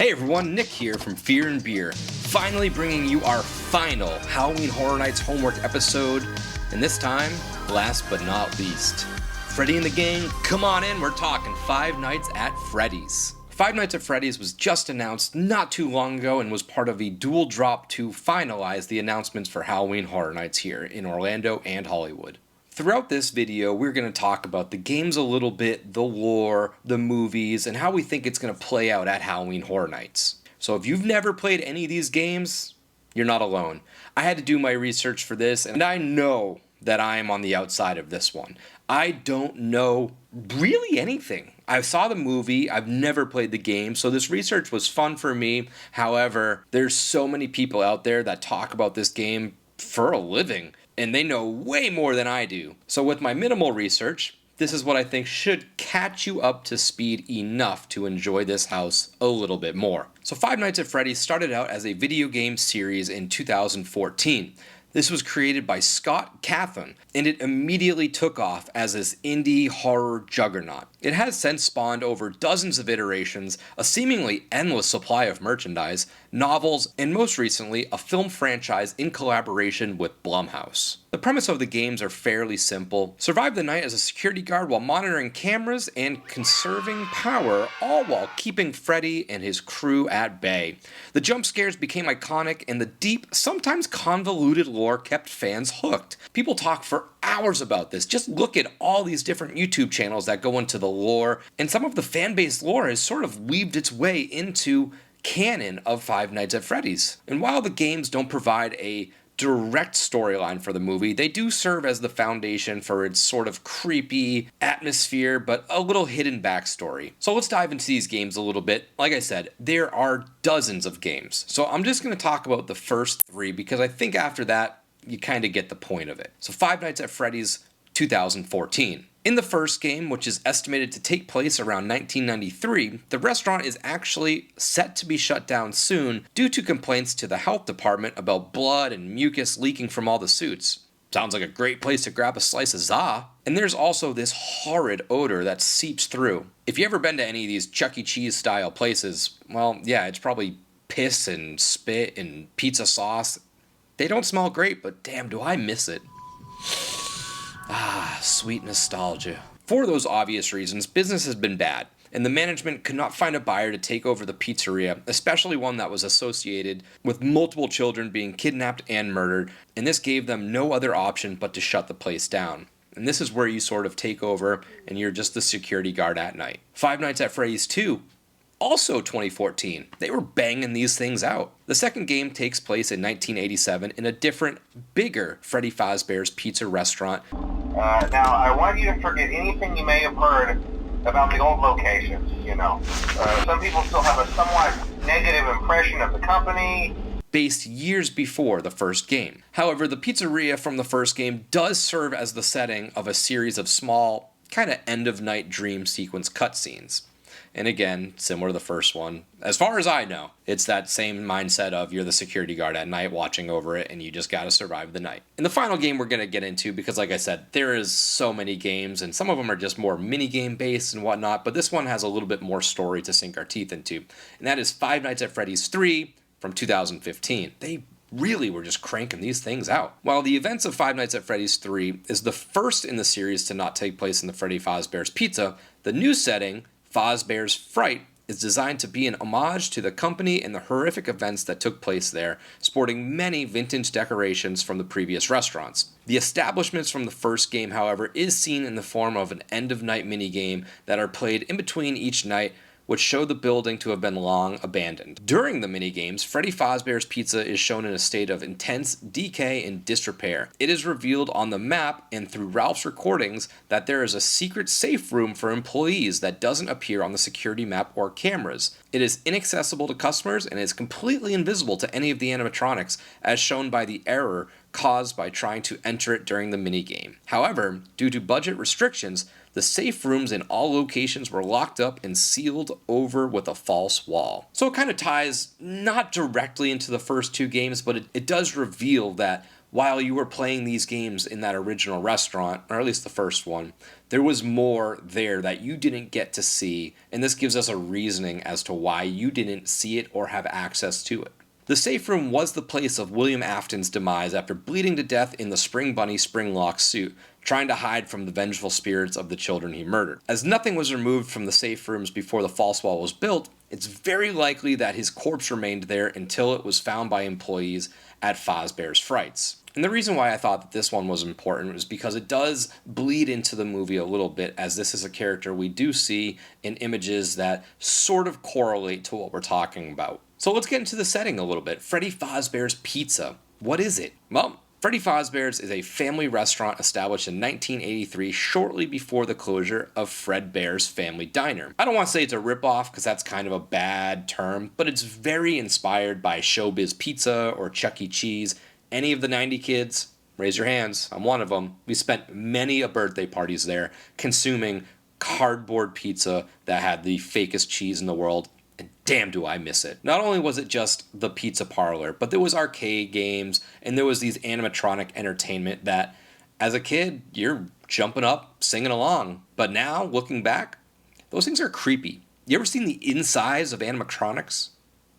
Hey everyone, Nick here from Fear and Beer, finally bringing you our final Halloween Horror Nights homework episode, and this time, last but not least, Freddy and the gang, come on in, we're talking Five Nights at Freddy's. Five Nights at Freddy's was just announced not too long ago and was part of a dual drop to finalize the announcements for Halloween Horror Nights here in Orlando and Hollywood. Throughout this video, we're going to talk about the games a little bit, the lore, the movies, and how we think it's going to play out at Halloween Horror Nights. So if you've never played any of these games, you're not alone. I had to do my research for this, and I know that I am on the outside of this one. I don't know really anything. I saw the movie, I've never played the game, so this research was fun for me. However, there's so many people out there that talk about this game for a living, and they know way more than I do. So with my minimal research, this is what I think should catch you up to speed enough to enjoy this house a little bit more. So Five Nights at Freddy's started out as a video game series in 2014. This was created by Scott Cawthon, and it immediately took off as this indie horror juggernaut. It has since spawned over dozens of iterations, a seemingly endless supply of merchandise, novels, and most recently, a film franchise in collaboration with Blumhouse. The premise of the games are fairly simple. Survive the night as a security guard while monitoring cameras and conserving power, all while keeping Freddy and his crew at bay. The jump scares became iconic, and the deep, sometimes convoluted lore kept fans hooked. People talk for hours about this. Just look at all these different YouTube channels that go into the lore, and some of the fan-based lore has sort of weaved its way into canon of Five Nights at Freddy's. And while the games don't provide a direct storyline for the movie, they do serve as the foundation for its sort of creepy atmosphere, but a little hidden backstory. So let's dive into these games a little bit. Like I said, there are dozens of games. So I'm just going to talk about the first three because I think after that, you kind of get the point of it. So Five Nights at Freddy's 2014. In the first game, which is estimated to take place around 1993, the restaurant is actually set to be shut down soon due to complaints to the health department about blood and mucus leaking from all the suits. Sounds like a great place to grab a slice of za. And there's also this horrid odor that seeps through. If you've ever been to any of these Chuck E. Cheese style places, well, yeah, it's probably piss and spit and pizza sauce. They don't smell great, but damn, do I miss it. Ah, sweet nostalgia. For those obvious reasons, business has been bad, and the management could not find a buyer to take over the pizzeria, especially one that was associated with multiple children being kidnapped and murdered, and this gave them no other option but to shut the place down. And this is where you sort of take over, and you're just the security guard at night. Five Nights at Freddy's 2. Also 2014. They were banging these things out. The second game takes place in 1987 in a different, bigger Freddy Fazbear's Pizza restaurant. Now, I want you to forget anything you may have heard about the old locations, you know. Some people still have a somewhat negative impression of the company. Based years before the first game. However, the pizzeria from the first game does serve as the setting of a series of small, kind of end-of-night dream sequence cutscenes. And again, similar to the first one, as far as I know, it's that same mindset of you're the security guard at night watching over it and you just gotta survive the night. And the final game we're gonna get into, because like I said, there is so many games and some of them are just more mini-game based and whatnot, but this one has a little bit more story to sink our teeth into. And that is Five Nights at Freddy's 3 from 2015. They really were just cranking these things out. While the events of Five Nights at Freddy's 3 is the first in the series to not take place in the Freddy Fazbear's Pizza, the new setting, Fazbear's Fright, is designed to be an homage to the company and the horrific events that took place there, sporting many vintage decorations from the previous restaurants. The establishments from the first game, however, is seen in the form of an end-of-night minigame that are played in between each night, which show the building to have been long abandoned. During the minigames, Freddy Fazbear's Pizza is shown in a state of intense decay and disrepair. It is revealed on the map and through Ralph's recordings that there is a secret safe room for employees that doesn't appear on the security map or cameras. It is inaccessible to customers and is completely invisible to any of the animatronics, as shown by the error caused by trying to enter it during the minigame. However, due to budget restrictions, the safe rooms in all locations were locked up and sealed over with a false wall. So it kind of ties not directly into the first two games, but it does reveal that while you were playing these games in that original restaurant, or at least the first one, there was more there that you didn't get to see, and this gives us a reasoning as to why you didn't see it or have access to it. The safe room was the place of William Afton's demise after bleeding to death in the Spring Bunny spring-lock suit, trying to hide from the vengeful spirits of the children he murdered. As nothing was removed from the safe rooms before the false wall was built, it's very likely that his corpse remained there until it was found by employees at Fazbear's Frights. And the reason why I thought that this one was important was because it does bleed into the movie a little bit, as this is a character we do see in images that sort of correlate to what we're talking about. So let's get into the setting a little bit. Freddy Fazbear's Pizza. What is it? Well, Freddy Fazbear's is a family restaurant established in 1983, shortly before the closure of Fredbear's Family Diner. I don't want to say it's a ripoff because that's kind of a bad term, but it's very inspired by Showbiz Pizza or Chuck E. Cheese. Any of the 90 kids, raise your hands. I'm one of them. We spent many a birthday parties there consuming cardboard pizza that had the fakest cheese in the world. And damn do I miss it. Not only was it just the pizza parlor, but there was arcade games and there was these animatronic entertainment that as a kid, you're jumping up, singing along. But now, looking back, those things are creepy. You ever seen the insides of animatronics?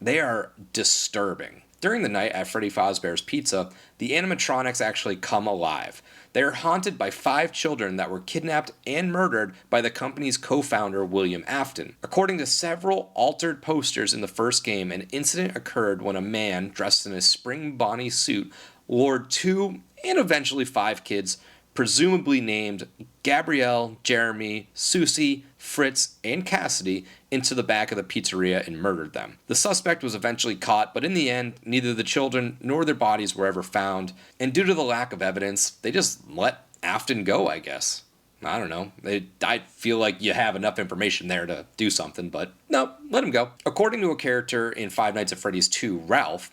They are disturbing. During the night at Freddy Fazbear's Pizza, the animatronics actually come alive. They are haunted by 5 children that were kidnapped and murdered by the company's co-founder, William Afton. According to several altered posters in the first game, an incident occurred when a man dressed in a Spring Bonnie suit lured 2 and eventually 5 kids, presumably named Gabrielle, Jeremy, Susie, Fritz, and Cassidy, into the back of the pizzeria and murdered them. The suspect was eventually caught, but in the end, neither the children nor their bodies were ever found, and due to the lack of evidence, they just let Afton go, I guess. I don't know. I feel like you have enough information there to do something, but no, let him go. According to a character in Five Nights at Freddy's 2, Ralph,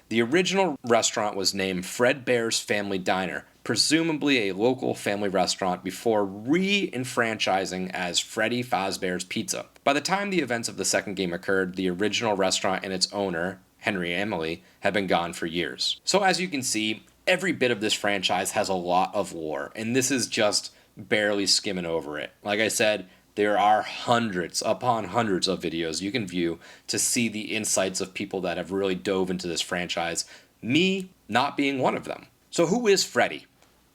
the original restaurant was named Fredbear's Family Diner, presumably a local family restaurant, before re-enfranchising as Freddy Fazbear's Pizza. By the time the events of the second game occurred, the original restaurant and its owner, Henry Emily, had been gone for years. So as you can see, every bit of this franchise has a lot of lore, and this is just barely skimming over it. Like I said, there are hundreds upon hundreds of videos you can view to see the insights of people that have really dove into this franchise, me not being one of them. So who is Freddy?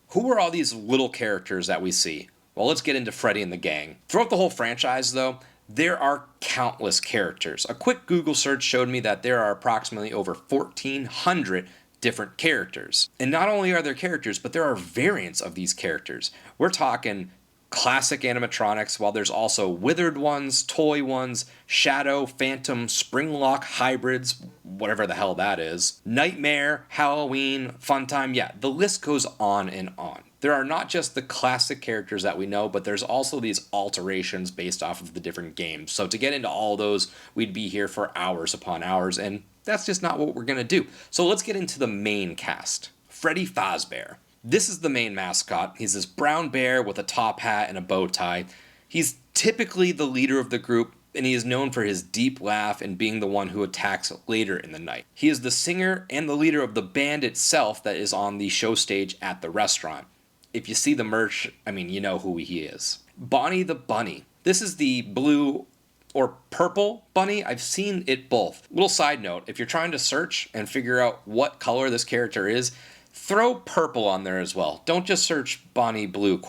Who are all these little characters that we see? Well, let's get into Freddy and the gang. Throughout the whole franchise, though, there are countless characters. A quick Google search showed me that there are approximately over 1,400 different characters. And not only are there characters, but there are variants of these characters. We're talking classic animatronics, while there's also withered ones, toy ones, shadow, phantom, spring-lock hybrids, whatever the hell that is, nightmare, Halloween, funtime, yeah, the list goes on and on. There are not just the classic characters that we know, but there's also these alterations based off of the different games. So to get into all those, we'd be here for hours upon hours, and that's just not what we're going to do. So let's get into the main cast. Freddy Fazbear. This is the main mascot. He's this brown bear with a top hat and a bow tie. He's typically the leader of the group, and he is known for his deep laugh and being the one who attacks later in the night. He is the singer and the leader of the band itself that is on the show stage at the restaurant. If you see the merch, I mean, you know who he is. Bonnie the Bunny. This is the blue or purple bunny. I've seen it both. Little side note, if you're trying to search and figure out what color this character is, throw purple on there as well. Don't just search Bonnie Blue ?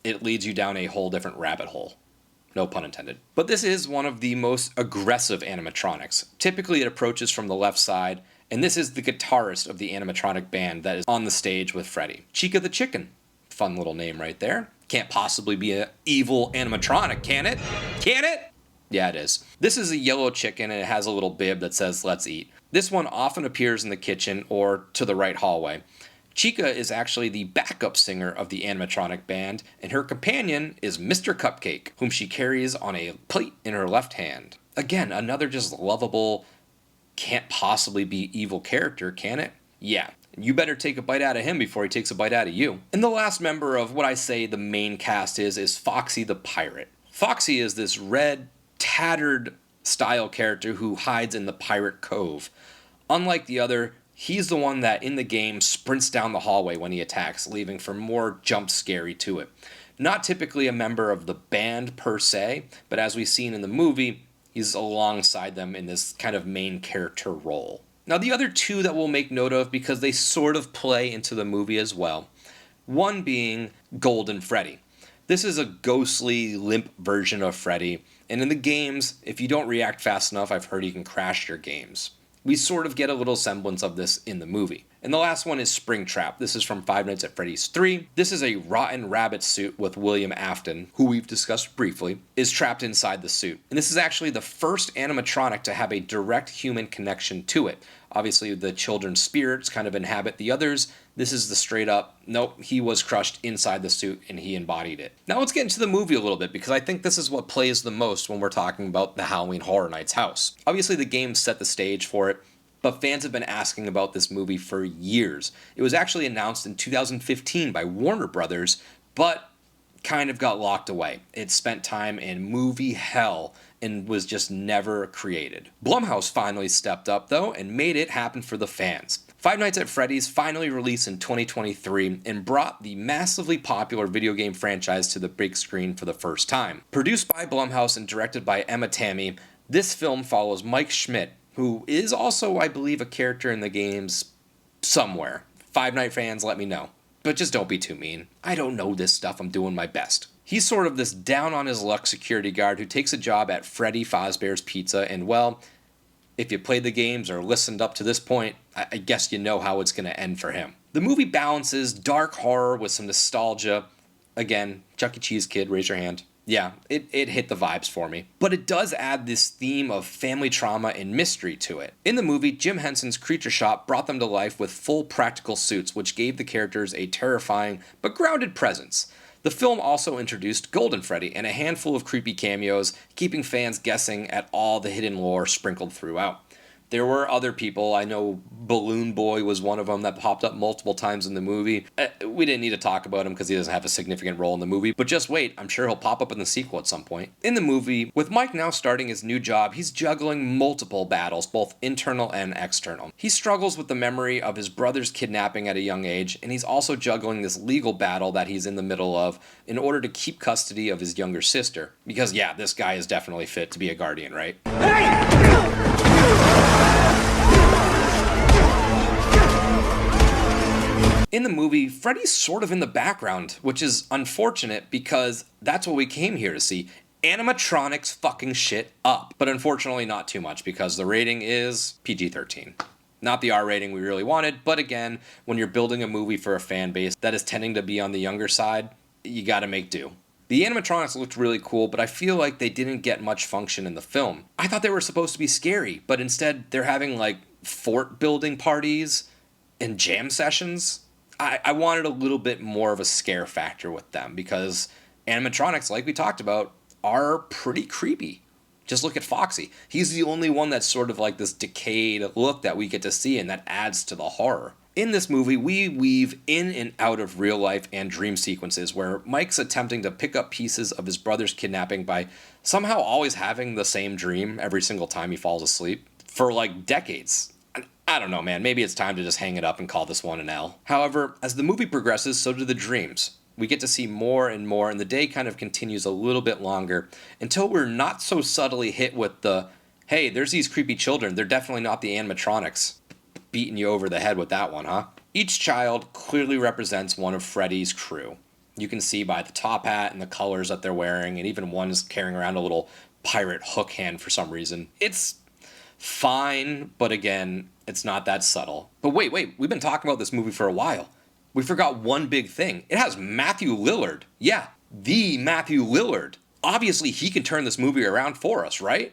It leads you down a whole different rabbit hole. No pun intended. But this is one of the most aggressive animatronics. Typically it approaches from the left side, and this is the guitarist of the animatronic band that is on the stage with Freddy. Chica the Chicken. Fun little name right there. Can't possibly be an evil animatronic, can it? Can it? Yeah, it is. This is a yellow chicken, and it has a little bib that says, "Let's eat." This one often appears in the kitchen or to the right hallway. Chica is actually the backup singer of the animatronic band, and her companion is Mr. Cupcake, whom she carries on a plate in her left hand. Again, another just lovable, can't possibly be evil character, can it? Yeah. You better take a bite out of him before he takes a bite out of you. And the last member of what I say the main cast is Foxy the Pirate. Foxy is this red, tattered style character who hides in the Pirate Cove. Unlike the other He's the one that in the game sprints down the hallway when he attacks, leaving for more jump scary to it. Not typically a member of the band per se, but as we've seen in the movie, he's alongside them in this kind of main character role. Now the other two that we'll make note of because they sort of play into the movie as well. One being Golden Freddy. This is a ghostly, limp version of Freddy, and in the games, if you don't react fast enough, I've heard you can crash your games. We sort of get a little semblance of this in the movie. And the last one is Springtrap. This is from Five Nights at Freddy's 3. This is a rotten rabbit suit with William Afton, who we've discussed briefly, is trapped inside the suit. And this is actually the first animatronic to have a direct human connection to it. Obviously, the children's spirits kind of inhabit the others. This is the straight up, nope, he was crushed inside the suit and he embodied it. Now let's get into the movie a little bit because I think this is what plays the most when we're talking about the Halloween Horror Nights house. Obviously, the game set the stage for it, but fans have been asking about this movie for years. It was actually announced in 2015 by Warner Brothers, but kind of got locked away. It spent time in movie hell and was just never created. Blumhouse finally stepped up though and made it happen for the fans. Five Nights at Freddy's finally released in 2023 and brought the massively popular video game franchise to the big screen for the first time. Produced by Blumhouse and directed by Emma Tammy, this film follows Mike Schmidt, who is also, I believe, a character in the games somewhere. Five Night fans, let me know. But just don't be too mean. I don't know this stuff, I'm doing my best. He's sort of this down-on-his-luck security guard who takes a job at Freddy Fazbear's Pizza, and well, if you played the games or listened up to this point, I guess you know how it's going to end for him. The movie balances dark horror with some nostalgia. Again, Chuck E. Cheese kid, raise your hand. Yeah, it hit the vibes for me. But it does add this theme of family trauma and mystery to it. In the movie, Jim Henson's Creature Shop brought them to life with full practical suits, which gave the characters a terrifying but grounded presence. The film also introduced Golden Freddy and a handful of creepy cameos, keeping fans guessing at all the hidden lore sprinkled throughout. There were other people. I know Balloon Boy was one of them that popped up multiple times in the movie. We didn't need to talk about him because he doesn't have a significant role in the movie, but just wait, I'm sure he'll pop up in the sequel at some point. In the movie, with Mike now starting his new job, he's juggling multiple battles, both internal and external. He struggles with the memory of his brother's kidnapping at a young age, and he's also juggling this legal battle that he's in the middle of in order to keep custody of his younger sister. Because yeah, this guy is definitely fit to be a guardian, right? In the movie, Freddy's sort of in the background, which is unfortunate because that's what we came here to see. Animatronics fucking shit up. But unfortunately not too much because the rating is PG-13. Not the R rating we really wanted, but again, when you're building a movie for a fan base that is tending to be on the younger side, you gotta make do. The animatronics looked really cool, but I feel like they didn't get much function in the film. I thought they were supposed to be scary, but instead they're having like fort building parties and jam sessions. I wanted a little bit more of a scare factor with them because animatronics, like we talked about, are pretty creepy. Just look at Foxy. He's the only one that's sort of like this decayed look that we get to see, and that adds to the horror. In this movie, we weave in and out of real life and dream sequences where Mike's attempting to pick up pieces of his brother's kidnapping by somehow always having the same dream every single time he falls asleep for like decades. I don't know, man. Maybe it's time to just hang it up and call this one an L. However, as the movie progresses, so do the dreams. We get to see more and more, and the day kind of continues a little bit longer until we're not so subtly hit with the, hey, there's these creepy children. They're definitely not the animatronics. Beating you over the head with that one, huh? Each child clearly represents one of Freddy's crew. You can see by the top hat and the colors that they're wearing, and even one's carrying around a little pirate hook hand for some reason. It's fine, but again, it's not that subtle. But wait, we've been talking about this movie for a while. We forgot one big thing. It has Matthew Lillard. Yeah, the Matthew Lillard. Obviously, he can turn this movie around for us, right?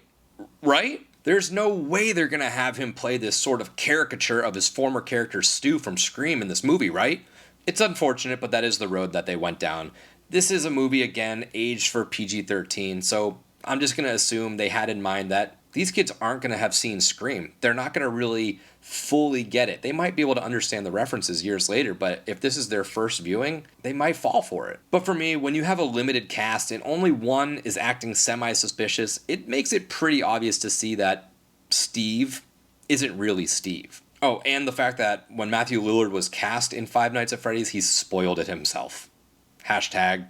Right? There's no way they're going to have him play this sort of caricature of his former character Stu from Scream in this movie, right? It's unfortunate, but that is the road that they went down. This is a movie, again, aged for PG-13, so I'm just going to assume they had in mind that these kids aren't going to have seen Scream. They're not going to really fully get it. They might be able to understand the references years later, but if this is their first viewing, they might fall for it. But for me, when you have a limited cast and only one is acting semi-suspicious, it makes it pretty obvious to see that Steve isn't really Steve. Oh, and the fact that when Matthew Lillard was cast in Five Nights at Freddy's, he spoiled it himself. Hashtag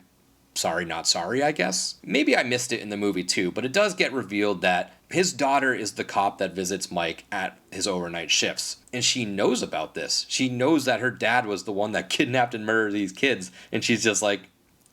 sorry not sorry, I guess. Maybe I missed it in the movie too, but it does get revealed that his daughter is the cop that visits Mike at his overnight shifts. And she knows about this. She knows that her dad was the one that kidnapped and murdered these kids. And she's just like,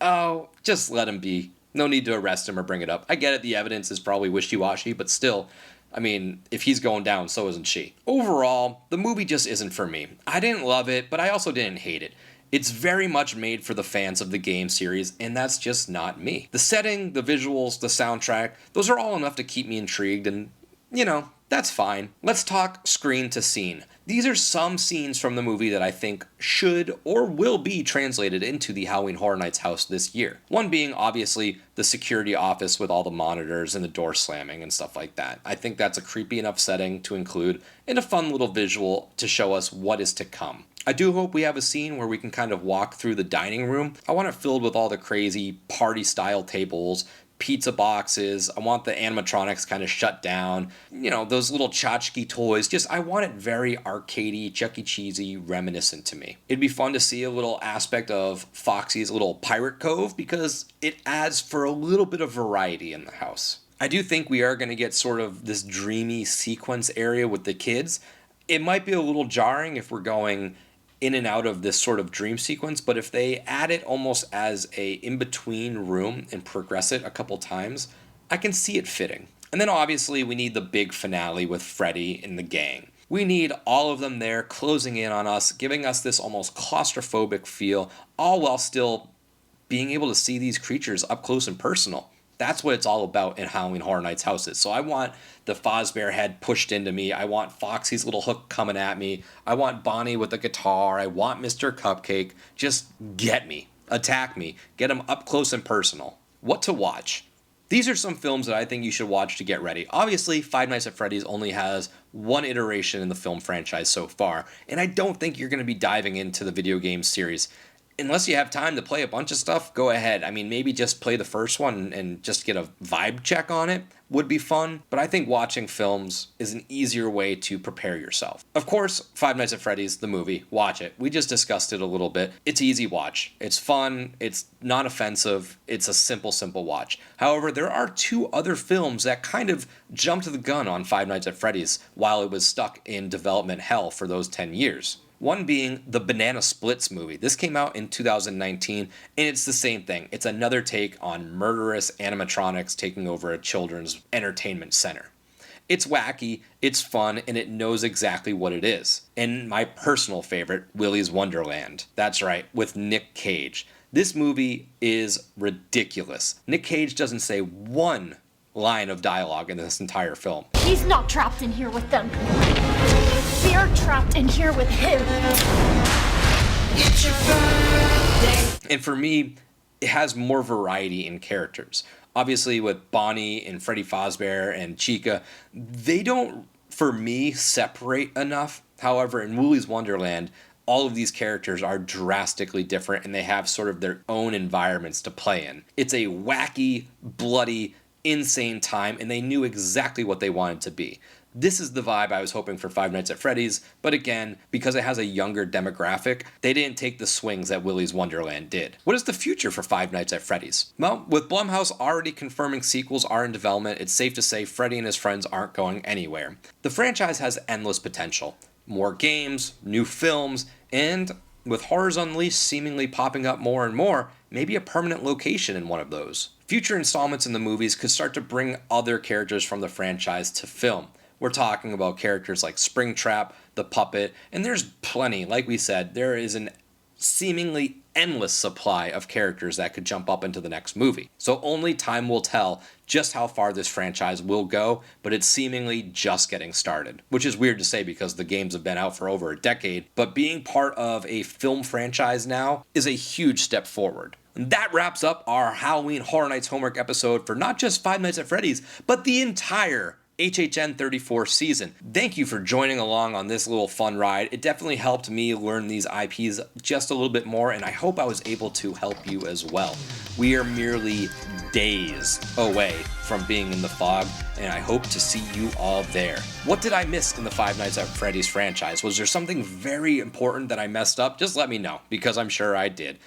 oh, just let him be. No need to arrest him or bring it up. I get it, the evidence is probably wishy-washy, but still, I mean, if he's going down, so isn't she. Overall, the movie just isn't for me. I didn't love it, but I also didn't hate it. It's very much made for the fans of the game series, and that's just not me. The setting, the visuals, the soundtrack, those are all enough to keep me intrigued, and, you know, that's fine. Let's talk screen to scene. These are some scenes from the movie that I think should or will be translated into the Halloween Horror Nights house this year. One being, obviously, the security office with all the monitors and the door slamming and stuff like that. I think that's a creepy enough setting to include, and a fun little visual to show us what is to come. I do hope we have a scene where we can kind of walk through the dining room. I want it filled with all the crazy party-style tables, pizza boxes. I want the animatronics kind of shut down. You know, those little tchotchke toys. Just, I want it very arcadey, Chuck E. Cheesy, reminiscent to me. It'd be fun to see a little aspect of Foxy's little pirate cove because it adds for a little bit of variety in the house. I do think we are going to get sort of this dreamy sequence area with the kids. It might be a little jarring if we're going in and out of this sort of dream sequence, but if they add it almost as a in-between room and progress it a couple times, I can see it fitting. And then obviously we need the big finale with Freddy and the gang. We need all of them there closing in on us, giving us this almost claustrophobic feel, all while still being able to see these creatures up close and personal. That's what it's all about in Halloween Horror Nights houses. So I want the Fazbear head pushed into me. I want Foxy's little hook coming at me. I want Bonnie with the guitar. I want Mr. Cupcake. Just get me. Attack me. Get them up close and personal. What to watch? These are some films that I think you should watch to get ready. Obviously, Five Nights at Freddy's only has one iteration in the film franchise so far, and I don't think you're going to be diving into the video game series. Unless you have time to play a bunch of stuff, go ahead. I mean, maybe just play the first one and just get a vibe check on it would be fun. But I think watching films is an easier way to prepare yourself. Of course, Five Nights at Freddy's, the movie, watch it. We just discussed it a little bit. It's easy watch. It's fun. It's not offensive. It's a simple watch. However, there are two other films that kind of jumped the gun on Five Nights at Freddy's while it was stuck in development hell for those 10 years. One being the Banana Splits movie. This came out in 2019, and it's the same thing. It's another take on murderous animatronics taking over a children's entertainment center. It's wacky, it's fun, and it knows exactly what it is. And my personal favorite, Willy's Wonderland. That's right, with Nick Cage. This movie is ridiculous. Nick Cage doesn't say one line of dialogue in this entire film. He's not trapped in here with them. We're trapped in here with him. It's your birthday. And for me, it has more variety in characters. Obviously, with Bonnie and Freddy Fazbear and Chica, they don't, for me, separate enough. However, in Willy's Wonderland, all of these characters are drastically different and they have sort of their own environments to play in. It's a wacky, bloody, insane time, and they knew exactly what they wanted to be. This is the vibe I was hoping for Five Nights at Freddy's, but again, because it has a younger demographic, they didn't take the swings that Willy's Wonderland did. What is the future for Five Nights at Freddy's? Well, with Blumhouse already confirming sequels are in development, it's safe to say Freddy and his friends aren't going anywhere. The franchise has endless potential. More games, new films, and with Horrors Unleashed seemingly popping up more and more, maybe a permanent location in one of those. Future installments in the movies could start to bring other characters from the franchise to film. We're talking about characters like Springtrap, the Puppet, and there's plenty. Like we said, there is an seemingly endless supply of characters that could jump up into the next movie. So only time will tell just how far this franchise will go, but it's seemingly just getting started. Which is weird to say because the games have been out for over a decade, but being part of a film franchise now is a huge step forward. And that wraps up our Halloween Horror Nights Homework episode for not just Five Nights at Freddy's, but the entire HHN34 season. Thank you for joining along on this little fun ride. It definitely helped me learn these IPs just a little bit more, and I hope I was able to help you as well. We are merely days away from being in the fog, and I hope to see you all there. What did I miss in the Five Nights at Freddy's franchise? Was there something very important that I messed up? Just let me know, because I'm sure I did.